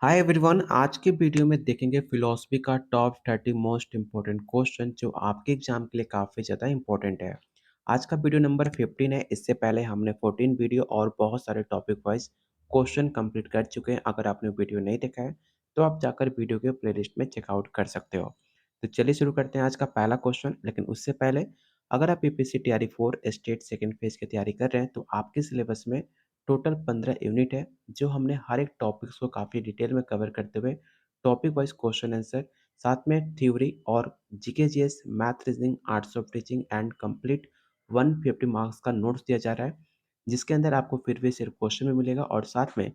Hi everyone. आज के video में देखेंगे फिलॉसफी का टॉप 30 मोस्ट इम्पोर्टेंट क्वेश्चन जो आपके एग्जाम के लिए काफ़ी ज़्यादा इम्पोर्टेंट है। आज का वीडियो नंबर 15 है। इससे पहले हमने 14 वीडियो और बहुत सारे टॉपिक वाइज क्वेश्चन कंप्लीट कर चुके हैं। अगर आपने वीडियो नहीं देखा है तो आप जाकर वीडियो के प्लेलिस्ट में चेकआउट कर सकते हो। तो चलिए शुरू करते हैं आज का पहला क्वेश्चन। लेकिन उससे पहले अगर आप UPSC TRE 4 state second phase की तैयारी कर रहे हैं तो आपके सिलेबस में टोटल 15 यूनिट है जो हमने हर एक टॉपिक्स को काफ़ी डिटेल में कवर करते हुए टॉपिक वाइज क्वेश्चन आंसर, साथ में थ्योरी और GK GS, math, reasoning, arts of teaching and complete 150 marks का नोट्स दिया जा रहा है, जिसके अंदर आपको फिर भी सिर्फ क्वेश्चन में मिलेगा और साथ में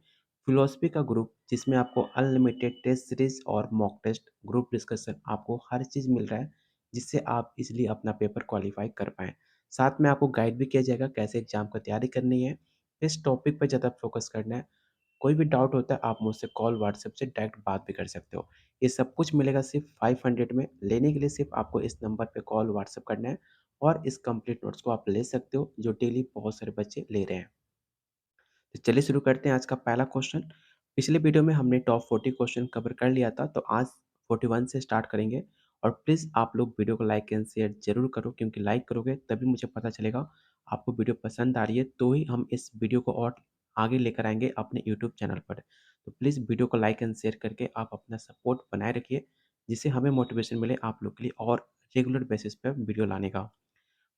फिलोसफी का ग्रुप जिसमें आपको अनलिमिटेड टेस्ट सीरीज और मॉक टेस्ट, ग्रुप डिस्कशन, आपको हर चीज़ मिल रहा है जिससे आप इजीली अपना पेपर क्वालिफाई कर पाएँ। साथ में आपको गाइड भी किया जाएगा कैसे एग्जाम का तैयारी करनी है। इस टॉपिक पे ज़्यादा फोकस करना है। कोई भी डाउट होता है आप मुझसे कॉल, व्हाट्सएप से डायरेक्ट बात भी कर सकते हो। ये सब कुछ मिलेगा सिर्फ 500 में। लेने के लिए सिर्फ आपको इस नंबर पे कॉल, व्हाट्सएप करना है और इस कंप्लीट नोट्स को आप ले सकते हो जो डेली बहुत सारे बच्चे ले रहे हैं। तो चलिए शुरू करते हैं आज का पहला क्वेश्चन। पिछले वीडियो में हमने टॉप 40 क्वेश्चन कवर कर लिया था, तो आज 41 से स्टार्ट करेंगे। और प्लीज़ आप लोग वीडियो को लाइक एंड शेयर ज़रूर करो, क्योंकि लाइक करोगे तभी मुझे पता चलेगा आपको वीडियो पसंद आ रही है, तो ही हम इस वीडियो को और आगे लेकर आएँगे अपने यूट्यूब चैनल पर। तो प्लीज़ वीडियो को लाइक एंड शेयर करके आप अपना सपोर्ट बनाए रखिए, जिससे हमें मोटिवेशन मिले आप लोग के लिए और रेगुलर बेसिस पे वीडियो लाने का।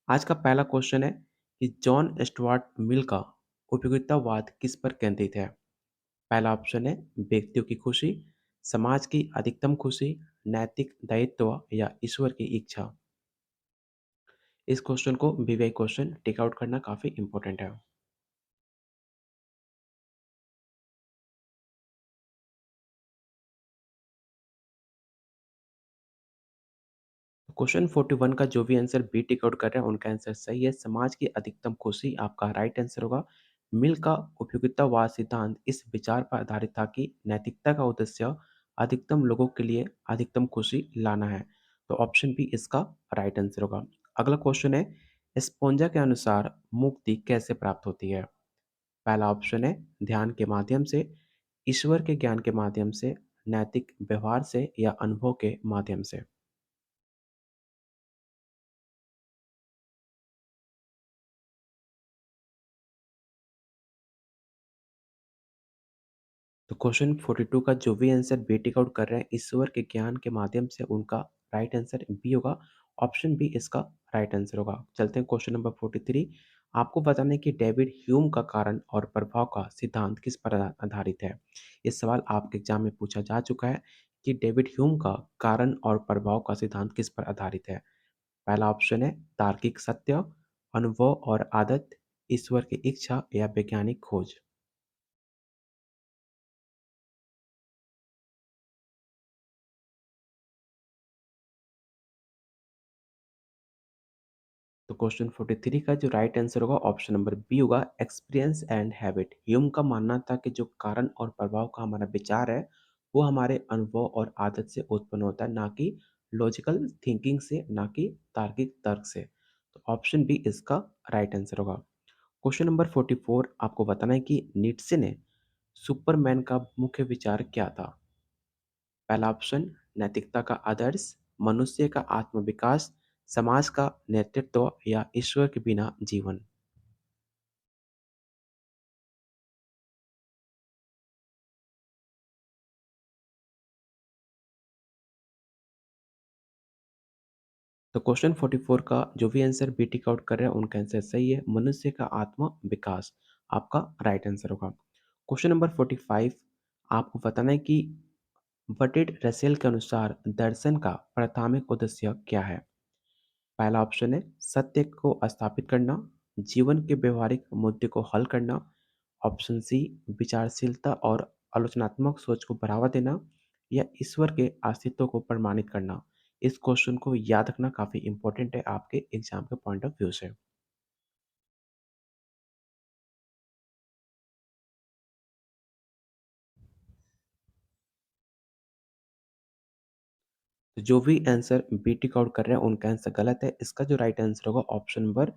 आज का पहला क्वेश्चन है कि जॉन स्टुअर्ट मिल का उपयोगितावाद किस पर केंद्रित है? पहला ऑप्शन है व्यक्तियों की खुशी, समाज की अधिकतम खुशी, नैतिक दायित्व या ईश्वर की इच्छा। इस क्वेश्चन को बीवाई क्वेश्चन टेक आउट करना काफी इंपॉर्टेंट है। क्वेश्चन 41 का जो भी आंसर बी टिक आउट कर रहे हैं उनका आंसर सही है। समाज की अधिकतम खुशी आपका राइट आंसर होगा। मिल का उपयोगितावाद सिद्धांत इस विचार पर आधारित था कि नैतिकता का उद्देश्य अधिकतम लोगों के लिए अधिकतम खुशी लाना है। तो ऑप्शन बी इसका राइट आंसर होगा। अगला क्वेश्चन है, स्पोंजा के अनुसार मुक्ति कैसे प्राप्त होती है? पहला ऑप्शन है ध्यान के माध्यम से, ईश्वर के ज्ञान के माध्यम से, नैतिक व्यवहार से या अनुभव के माध्यम से। तो क्वेश्चन 42 का जो भी आंसर बी टिक आउट कर रहे हैं ईश्वर के ज्ञान के माध्यम से, उनका राइट आंसर बी होगा। ऑप्शन बी इसका राइट आंसर होगा। चलते हैं क्वेश्चन नंबर 43। आपको बताना है कि डेविड ह्यूम का कारण और प्रभाव का सिद्धांत किस पर आधारित है? ये सवाल आपके एग्जाम में पूछा जा चुका है कि डेविड ह्यूम का कारण और प्रभाव का सिद्धांत किस पर आधारित है। पहला ऑप्शन है तार्किक सत्य, अनुभव और आदत, ईश्वर की इच्छा या वैज्ञानिक खोज। तो क्वेश्चन 43 का जो राइट आंसर होगा ऑप्शन नंबर बी होगा, एक्सपीरियंस एंड हैबिट। ह्यूम का मानना था कि जो कारण और प्रभाव का हमारा विचार है वो हमारे अनुभव और आदत से उत्पन्न होता है, ना कि लॉजिकल थिंकिंग से, ना कि तार्किक तर्क से। तो ऑप्शन बी इसका राइट आंसर होगा। क्वेश्चन नंबर 44 आपको बताना है कि नीट्शे ने सुपरमैन का मुख्य विचार क्या था? पहला ऑप्शन नैतिकता का आदर्श, मनुष्य का आत्मविकास, समाज का नेतृत्व या ईश्वर के बिना जीवन। तो क्वेश्चन 44 का जो भी आंसर बी टिक आउट कर रहे हैं उनका आंसर सही है। मनुष्य का आत्म विकास आपका राइट आंसर होगा। क्वेश्चन नंबर 45 आपको बताना है कि बटेड रसेल के अनुसार दर्शन का प्राथमिक उद्देश्य क्या है? पहला ऑप्शन है सत्य को स्थापित करना, जीवन के व्यवहारिक मुद्दे को हल करना, ऑप्शन सी विचारशीलता और आलोचनात्मक सोच को बढ़ावा देना या ईश्वर के अस्तित्व को प्रमाणित करना। इस क्वेश्चन को याद रखना काफी इंपॉर्टेंट है आपके एग्जाम के पॉइंट ऑफ व्यू से। तो जो भी आंसर बी टिक आउट कर रहे हैं उनका आंसर गलत है। इसका जो राइट आंसर होगा ऑप्शन नंबर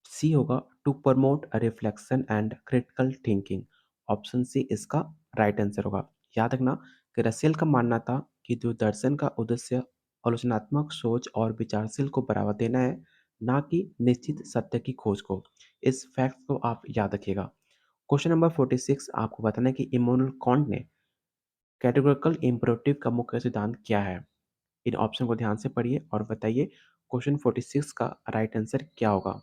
सी होगा, to promote reflection and critical thinking. Option C इसका राइट आंसर होगा। याद रखना कि रसेल का मानना था कि जो दर्शन का उद्देश्य आलोचनात्मक सोच और विचारशील को बढ़ावा देना है, ना कि निश्चित सत्य की खोज को। इस फैक्ट को आप याद रखिएगा। क्वेश्चन नंबर 46 आपको बताना है कि इमैनुअल कांट ने कैटेगोरिकल इम्पेरेटिव का मुख्य सिद्धांत क्या है? इन ऑप्शन को ध्यान से पढ़िए और बताइए क्वेश्चन 46 का राइट आंसर क्या होगा?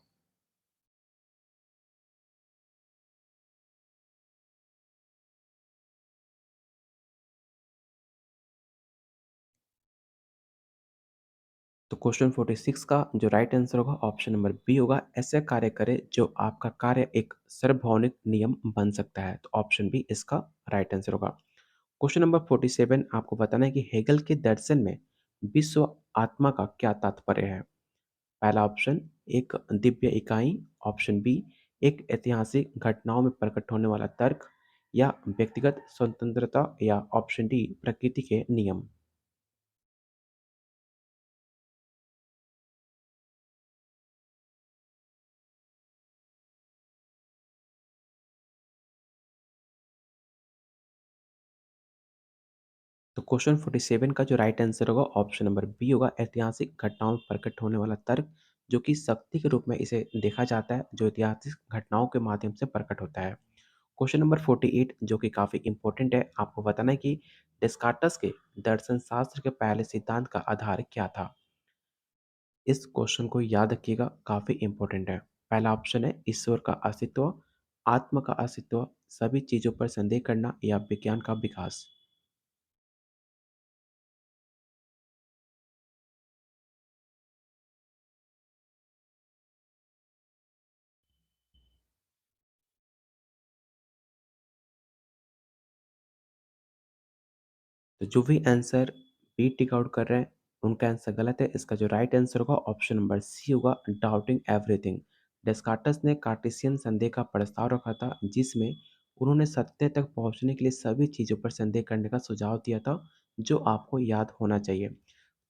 तो क्वेश्चन 46 का जो राइट आंसर होगा ऑप्शन नंबर बी होगा, ऐसे कार्य करे जो आपका कार्य एक सार्वभौमिक नियम बन सकता है। तो ऑप्शन बी इसका राइट आंसर होगा। क्वेश्चन नंबर 47 आपको बताना है कि हेगल के दर्शन में विश्व आत्मा का क्या तात्पर्य है? पहला ऑप्शन एक दिव्य इकाई, ऑप्शन बी एक ऐतिहासिक घटनाओं में प्रकट होने वाला तर्क, या व्यक्तिगत स्वतंत्रता, या ऑप्शन डी प्रकृति के नियम। तो क्वेश्चन 47 का जो राइट आंसर होगा ऑप्शन नंबर बी होगा, ऐतिहासिक घटनाओं में प्रकट होने वाला तर्क, जो कि शक्ति के रूप में इसे देखा जाता है, जो ऐतिहासिक घटनाओं के माध्यम से प्रकट होता है। क्वेश्चन नंबर 48 जो कि काफी इंपॉर्टेंट है, आपको बताना है कि डिस्कार्टस के दर्शन शास्त्र के पहले सिद्धांत का आधार क्या था? इस क्वेश्चन को याद रखिएगा, काफी इंपॉर्टेंट है। पहला ऑप्शन है ईश्वर का अस्तित्व, आत्मा का अस्तित्व, सभी चीजों पर संदेह करना, या विज्ञान का विकास। तो जो भी आंसर बी टिक आउट कर रहे हैं, उनका आंसर गलत है। इसका जो राइट आंसर होगा ऑप्शन नंबर सी होगा, डाउटिंग एवरीथिंग। डेस्कार्टस ने कार्टेशियन संदेह का प्रस्ताव रखा था, जिसमें उन्होंने सत्य तक पहुंचने के लिए सभी चीज़ों पर संदेह करने का सुझाव दिया था, जो आपको याद होना चाहिए।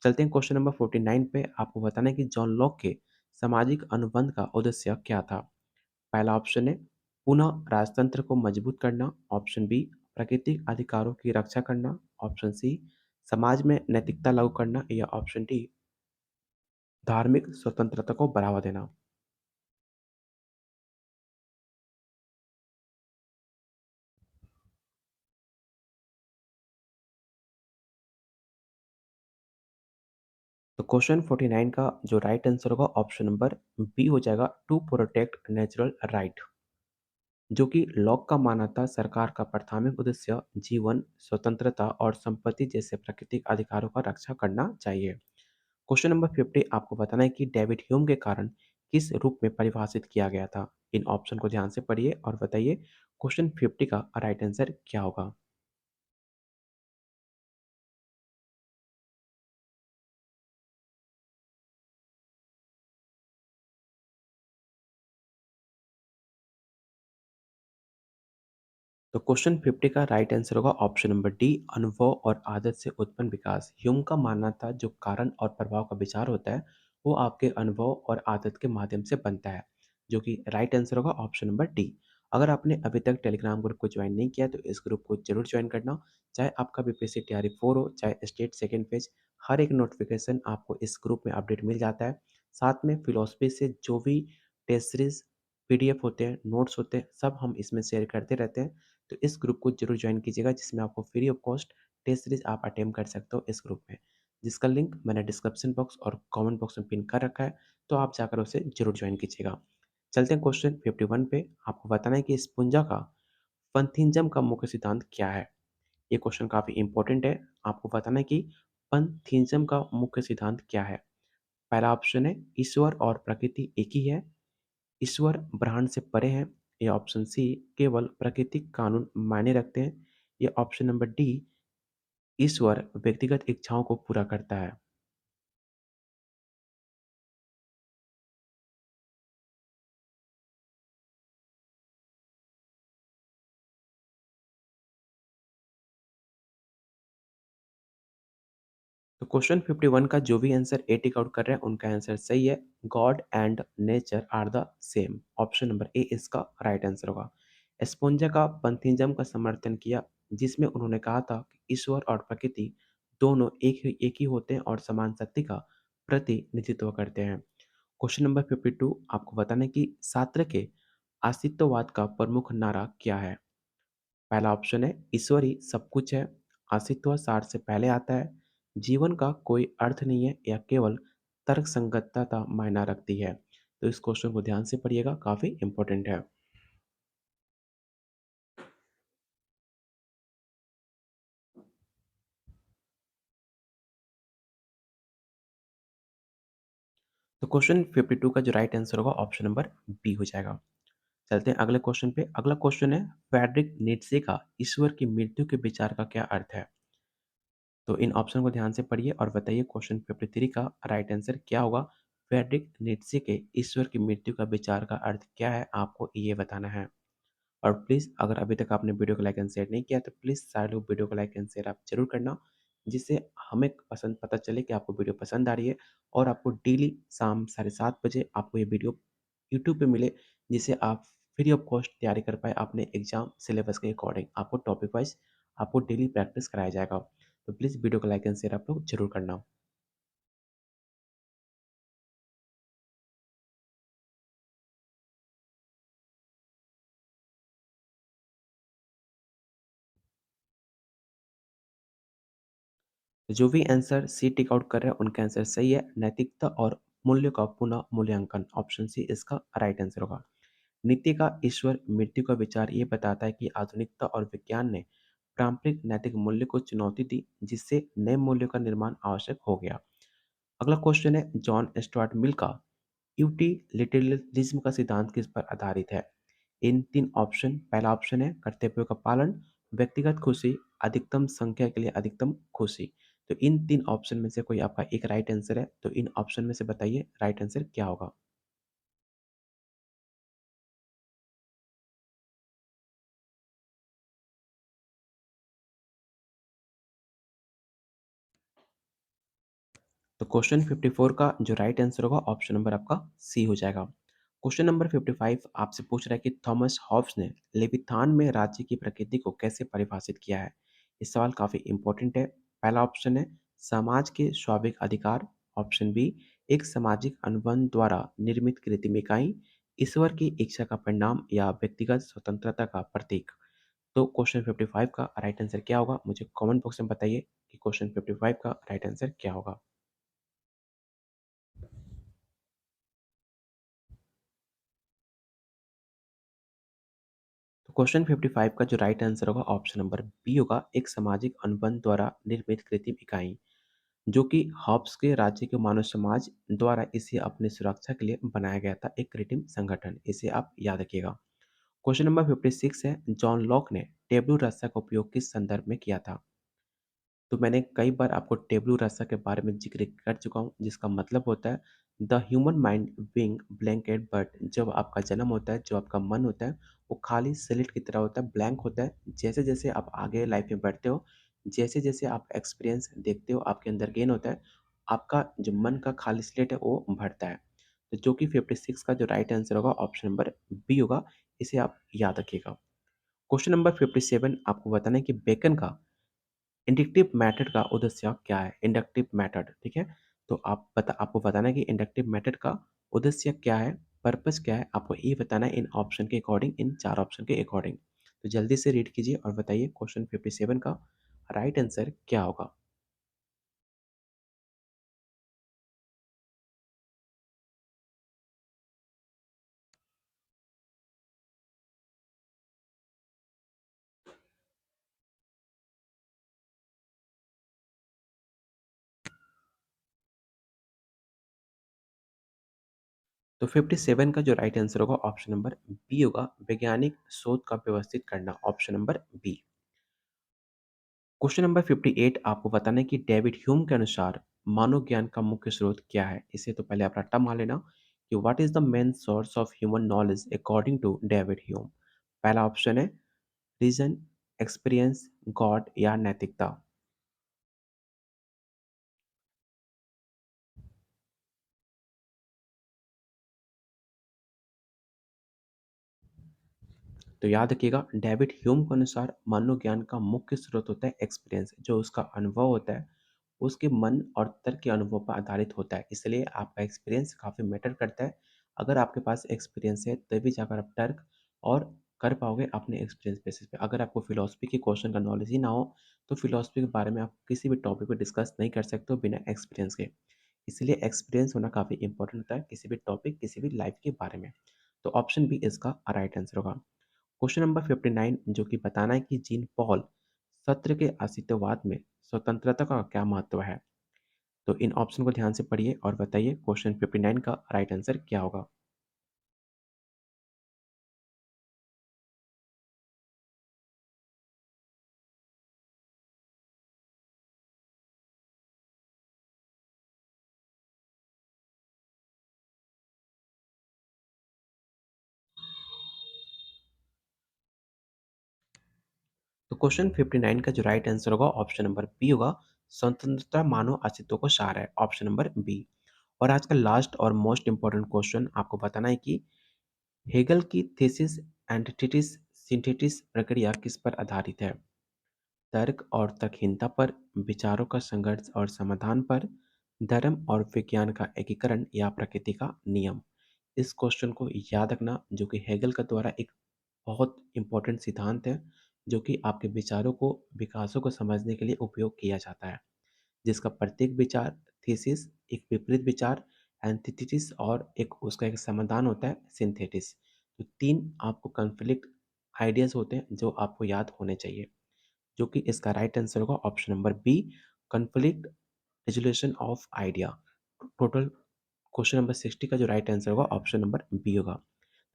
चलते हैं क्वेश्चन नंबर 49 पे। आपको बताना है कि जॉन लॉक के सामाजिक अनुबंध का उद्देश्य क्या था? पहला ऑप्शन है पुनः राजतंत्र को मजबूत करना, ऑप्शन बी प्राकृतिक अधिकारों की रक्षा करना, ऑप्शन सी समाज में नैतिकता लागू करना, या ऑप्शन डी धार्मिक स्वतंत्रता को बढ़ावा देना। तो क्वेश्चन 49 का जो राइट आंसर होगा ऑप्शन नंबर बी हो जाएगा, टू प्रोटेक्ट नेचुरल राइट। जो कि लॉक का मानना था, सरकार का प्राथमिक उद्देश्य जीवन, स्वतंत्रता और संपत्ति जैसे प्राकृतिक अधिकारों का रक्षा करना चाहिए। क्वेश्चन नंबर 50 आपको बताना है कि डेविड ह्यूम के कारण किस रूप में परिभाषित किया गया था? इन ऑप्शन को ध्यान से पढ़िए और बताइए क्वेश्चन 50 का राइट आंसर क्या होगा? तो क्वेश्चन 50 का राइट आंसर होगा ऑप्शन नंबर डी, अनुभव और आदत से उत्पन्न विकास। ह्यूम का मानना था जो कारण और प्रभाव का विचार होता है, वो आपके अनुभव और आदत के माध्यम से बनता है, जो कि राइट आंसर होगा ऑप्शन नंबर डी। अगर आपने अभी तक टेलीग्राम ग्रुप को ज्वाइन नहीं किया तो इस ग्रुप को जरूर ज्वाइन करना। चाहे आपका बीपीएससी तैयारी 4 हो, चाहे स्टेट सेकेंड पेज, हर एक नोटिफिकेशन आपको इस ग्रुप में अपडेट मिल जाता है। साथ में फिलोसफी से जो भी टेस्ट सीरीज पीडीएफ होते हैं, नोट्स होते हैं, सब हम इसमें शेयर करते रहते हैं। तो इस ग्रुप को जरूर ज्वाइन कीजिएगा, जिसमें आपको free of cost test series आप अटेम्प्ट कर सकते हो इस ग्रुप में, जिसका लिंक मैंने डिस्क्रिप्शन बॉक्स और कमेंट बॉक्स में पिन कर रखा है। तो आप जाकर उसे जरूर ज्वाइन कीजिएगा। चलते हैं क्वेश्चन 51 पे। आपको बताना है कि स्पुंजा का पंथिज्म का मुख्य सिद्धांत क्या है? ये क्वेश्चन काफी इंपॉर्टेंट है। आपको बताना है कि पंथिज्म का मुख्य सिद्धांत क्या है? पहला ऑप्शन है ईश्वर और प्रकृति एक ही है, ईश्वर ब्रह्मांड से परे है, या ऑप्शन सी केवल प्राकृतिक कानून मायने रखते हैं, या ऑप्शन नंबर डी ईश्वर व्यक्तिगत इच्छाओं को पूरा करता है। तो क्वेश्चन 51 का जो भी आंसर ए टिक आउट कर रहे हैं, उनका आंसर सही है। God and nature are the same. Option number A इसका राइट आंसर होगा। स्पोंजा का पंथिज्म का समर्थन किया, जिसमें उन्होंने कहा था कि ईश्वर और प्रकृति दोनों एक ही होते हैं और समान शक्ति का प्रतिनिधित्व करते हैं। क्वेश्चन नंबर 52 आपको बताना है कि सार्त्र के अस्तित्ववाद का प्रमुख नारा क्या है? पहला ऑप्शन है ईश्वर ही सब कुछ है, अस्तित्व सार से पहले आता है, जीवन का कोई अर्थ नहीं है या केवल तर्कसंगतता मायना रखती है। तो इस क्वेश्चन को ध्यान से पढ़िएगा, काफी इंपॉर्टेंट है। तो क्वेश्चन 52 का जो राइट आंसर होगा ऑप्शन नंबर बी हो जाएगा। चलते हैं अगले क्वेश्चन पे। अगला क्वेश्चन है फ्रेडरिक नीत्शे का ईश्वर की मृत्यु के विचार का क्या अर्थ है? तो इन ऑप्शन को ध्यान से पढ़िए और बताइए क्वेश्चन 53 का राइट आंसर क्या होगा। फ्रेडरिक नीत्शे के ईश्वर की मृत्यु का विचार का अर्थ क्या है, आपको ये बताना है। और प्लीज़ अगर अभी तक आपने वीडियो को लाइक एंड शेयर नहीं किया तो प्लीज़ सारे लोग वीडियो को लाइक एंड शेयर आप ज़रूर करना, जिससे हमें पसंद पता चले कि आपको वीडियो पसंद आ रही है और आपको डेली शाम 7:30 बजे आपको ये वीडियो यूट्यूब पे मिले, जिससे आप फ्री ऑफ कॉस्ट तैयारी कर पाएँ अपने एग्ज़ाम सिलेबस के अकॉर्डिंग। आपको टॉपिक वाइज़ आपको डेली प्रैक्टिस कराया जाएगा। तो प्लीज़ वीडियो को लाइक एंड शेयर आप लोग ज़रूर करना। तो जो भी आंसर सी टिक आउट कर रहे हैं उनका आंसर सही है। नैतिकता और मूल्य का पुनः मूल्यांकन, ऑप्शन सी इसका राइट आंसर होगा। नीति का ईश्वर मृत्यु का विचार ये बताता है कि आधुनिकता और विज्ञान ने पारंपरिक नैतिक मूल्य को चुनौती दी, जिससे नए मूल्यों का निर्माण आवश्यक हो गया। अगला क्वेश्चन है जॉन स्टुअर्ट मिल का यूटिलिटरिज्म का सिद्धांत किस पर आधारित है? इन तीन ऑप्शन, पहला ऑप्शन है कर्तव्यों का पालन, व्यक्तिगत खुशी, अधिकतम संख्या के लिए अधिकतम खुशी। तो इन तीन ऑप्शन में से कोई आपका एक राइट आंसर है, तो इन ऑप्शन में से बताइए राइट आंसर क्या होगा? तो क्वेश्चन 54 का जो राइट आंसर होगा ऑप्शन नंबर आपका सी हो जाएगा। क्वेश्चन नंबर 55 आपसे पूछ रहा है कि थॉमस हॉब्स ने लेविथान में राज्य की प्रकृति को कैसे परिभाषित किया है? ये सवाल काफी इंपॉर्टेंट है। पहला ऑप्शन है समाज के स्वाभाविक अधिकार, ऑप्शन बी एक सामाजिक अनुबंध द्वारा निर्मित कृत्रिम इकाई, ईश्वर की इच्छा का परिणाम या व्यक्तिगत स्वतंत्रता का प्रतीक। तो क्वेश्चन 55 का राइट आंसर क्या होगा? मुझे कमेंट बॉक्स में बताइए कि क्वेश्चन 55 का राइट आंसर क्या होगा। तो क्वेश्चन 55 का जो राइट आंसर होगा ऑप्शन नंबर बी होगा, एक सामाजिक अनुबंध द्वारा निर्मित कृत्रिम इकाई, जो कि हॉब्स के राज्य के मानव समाज द्वारा इसे अपनी सुरक्षा के लिए बनाया गया था, एक कृत्रिम संगठन। इसे आप याद रखिएगा। क्वेश्चन नंबर 56 है जॉन लॉक ने टेबलू रस्सा का उपयोग किस संदर्भ में किया था? तो मैंने कई बार आपको टेबलू रास्ता के बारे में ज़िक्र कर चुका हूँ, जिसका मतलब होता है the human mind being blanket, but जब आपका जन्म होता है, जो आपका मन होता है, वो खाली स्लेट की तरह होता है, ब्लैंक होता है। जैसे-जैसे आप आगे लाइफ में बढ़ते हो, जैसे-जैसे आप एक्सपीरियंस देखते हो, आपके अंदर गेन होता है, आपका जो मन का खाली स्लेट है, वो भरता है। तो जो कि 56 का जो राइट आंसर होगा ऑप्शन नंबर बी होगा, इसे आप याद रखिएगा। क्वेश्चन नंबर 57 आपको बताना है कि बेकन का इंडक्टिव मेथड का उद्देश्य क्या है? इंडक्टिव मेथड, ठीक है? तो आपको बताना है कि इंडक्टिव मेथड का उद्देश्य क्या है, पर्पस क्या है? आपको ये बताना है इन ऑप्शन के अकॉर्डिंग, इन 4 ऑप्शन के अकॉर्डिंग। तो जल्दी से रीड कीजिए और बताइए क्वेश्चन 57 का राइट आंसर क्या होगा? तो 57 का जो राइट आंसर होगा ऑप्शन नंबर बी होगा, वैज्ञानिक शोध का व्यवस्थित करना, option number B. Question number 58 आपको बताना है कि डेविड ह्यूम के अनुसार मानव ज्ञान का मुख्य स्रोत क्या है? इसे तो पहले आप रट्टा मार लेना कि what is the main source of human knowledge according to David Hume. पहला ऑप्शन है रीजन, एक्सपीरियंस, गॉड या नैतिकता। तो याद रखिएगा, डेविड ह्यूम के अनुसार मनोज्ञान का मुख्य स्रोत होता है एक्सपीरियंस, जो उसका अनुभव होता है, उसके मन और तर्क के अनुभव पर आधारित होता है। इसलिए आपका एक्सपीरियंस काफ़ी मैटर करता है। अगर आपके पास एक्सपीरियंस है तभी जाकर आप तर्क और कर पाओगे अपने एक्सपीरियंस बेसिस पे। अगर आपको फिलॉसफी के क्वेश्चन का नॉलेज ही ना हो, तो फिलॉसफी के बारे में आप किसी भी टॉपिक को डिस्कस नहीं कर सकते हो बिना एक्सपीरियंस के। इसलिए एक्सपीरियंस होना काफ़ी इंपॉर्टेंट होता है किसी भी टॉपिक, किसी भी लाइफ के बारे में। तो ऑप्शन बी इसका राइट आंसर होगा। क्वेश्चन नंबर 59 जो कि बताना है कि जीन पॉल सत्र के अस्तित्ववाद में स्वतंत्रता का क्या महत्व है। तो इन ऑप्शन को ध्यान से पढ़िए और बताइए क्वेश्चन 59 का राइट आंसर क्या होगा। तो क्वेश्चन 59 का जो राइट आंसर होगा ऑप्शन नंबर बी होगा। स्वतंत्रता मानव अस्तित्व को सार है, ऑप्शन नंबर बी। और आज का लास्ट और मोस्ट इंपॉर्टेंट क्वेश्चन आपको बताना है कि हेगल की थीसिस एंटिथेसिस सिंथेसिस प्रक्रिया किस पर आधारित है। तर्क और तर्कहीनता पर, विचारों का संघर्ष और समाधान पर, धर्म और विज्ञान का एकीकरण या प्रकृति का नियम। इस क्वेश्चन को याद रखना, जो कि हेगल का द्वारा एक बहुत इंपॉर्टेंट सिद्धांत है, जो कि आपके विचारों को, विकासों को समझने के लिए उपयोग किया जाता है, जिसका प्रत्येक विचार थीसिस, एक विपरीत विचार एंटिथेसिस और एक उसका एक समाधान होता है सिंथेसिस। तो तीन आपको कॉन्फ्लिक्ट आइडियाज होते हैं जो आपको याद होने चाहिए, जो कि इसका राइट आंसर होगा option number B, conflict resolution of idea. Total question number 60 का जो राइट आंसर होगा ऑप्शन नंबर बी होगा।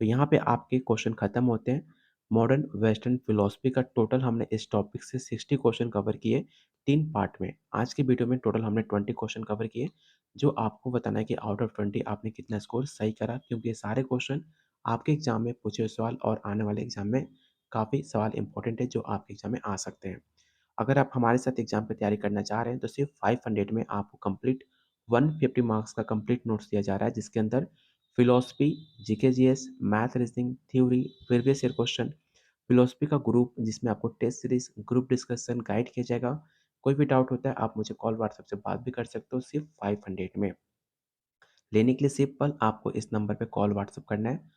तो यहाँ पे आपके क्वेश्चन खत्म होते हैं। मॉडर्न वेस्टर्न फिलोसफी का टोटल हमने इस टॉपिक से 60 क्वेश्चन कवर किए तीन पार्ट में। आज की वीडियो में टोटल हमने 20 क्वेश्चन कवर किए, जो आपको बताना है कि आउट ऑफ 20 आपने कितना स्कोर सही करा, क्योंकि ये सारे क्वेश्चन आपके एग्जाम में पूछे हुए सवाल और आने वाले एग्जाम में काफ़ी सवाल इंपॉर्टेंट है जो आपके एग्जाम में आ सकते हैं। अगर आप हमारे साथ एग्जाम की तैयारी करना चाह रहे हैं तो सिर्फ 500 में आपको कंप्लीट 150 मार्क्स का कंप्लीट नोट्स दिया जा रहा है, जिसके अंदर philosophy, GK GS, math, reasoning, theory, previous year question, philosophy का ग्रुप जिसमें आपको test series, group discussion guide किया जाएगा। कोई भी डाउट होता है आप मुझे कॉल व्हाट्सएप से बात भी कर सकते हो सिर्फ 500 में। लेने के लिए सिंपल आपको इस नंबर पे कॉल व्हाट्सएप करना है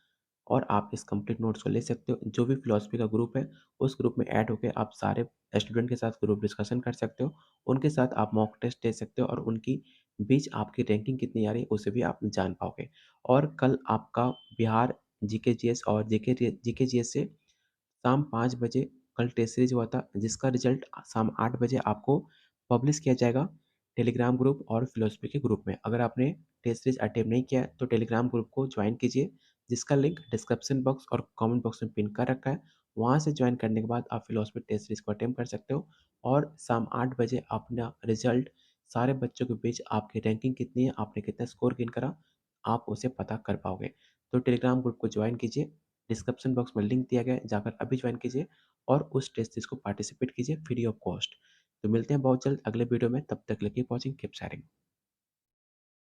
और आप इस कंप्लीट नोट्स को ले सकते हो। जो भी फिलॉसफी का ग्रुप है, उस ग्रुप में ऐड होके आप सारे स्टूडेंट के साथ ग्रुप डिस्कशन कर सकते हो। उनके साथ आप मॉक टेस्ट दे सकते हो और उनकी बीच आपकी रैंकिंग कितनी आ रही है उसे भी आप जान पाओगे। और कल आपका बिहार जीके जीएस और जीके जीएस से शाम 5 बजे कल टेस्ट सीरीज हुआ था, जिसका रिजल्ट शाम 8 बजे आपको पब्लिश किया जाएगा टेलीग्राम ग्रुप और फिलोसफी के ग्रुप में। अगर आपने टेस्ट सीरीज अटेम्प्ट नहीं किया है तो टेलीग्राम ग्रुप को ज्वाइन कीजिए, जिसका लिंक डिस्क्रिप्शन बॉक्स और कमेंट बॉक्स में पिन कर रखा है। वहाँ से ज्वाइन करने के बाद आप फिलोसफी टेस्ट सीरीज को अटेम्प्ट कर सकते हो और शाम 8 बजे अपना रिजल्ट सारे बच्चों के बीच आपकी रैंकिंग कितनी है, आपने कितना स्कोर गेन करा, आप उसे पता कर पाओगे। तो टेलीग्राम ग्रुप को ज्वाइन कीजिए, डिस्क्रिप्शन बॉक्स में लिंक दिया गया है, जाकर अभी ज्वाइन कीजिए और उस टेस्ट सीरीज को पार्टिसिपेट कीजिए फ्री ऑफ कॉस्ट। तो मिलते हैं बहुत जल्द अगले वीडियो में, तब तक के लिए कीप वॉचिंग, कीप शेयरिंग।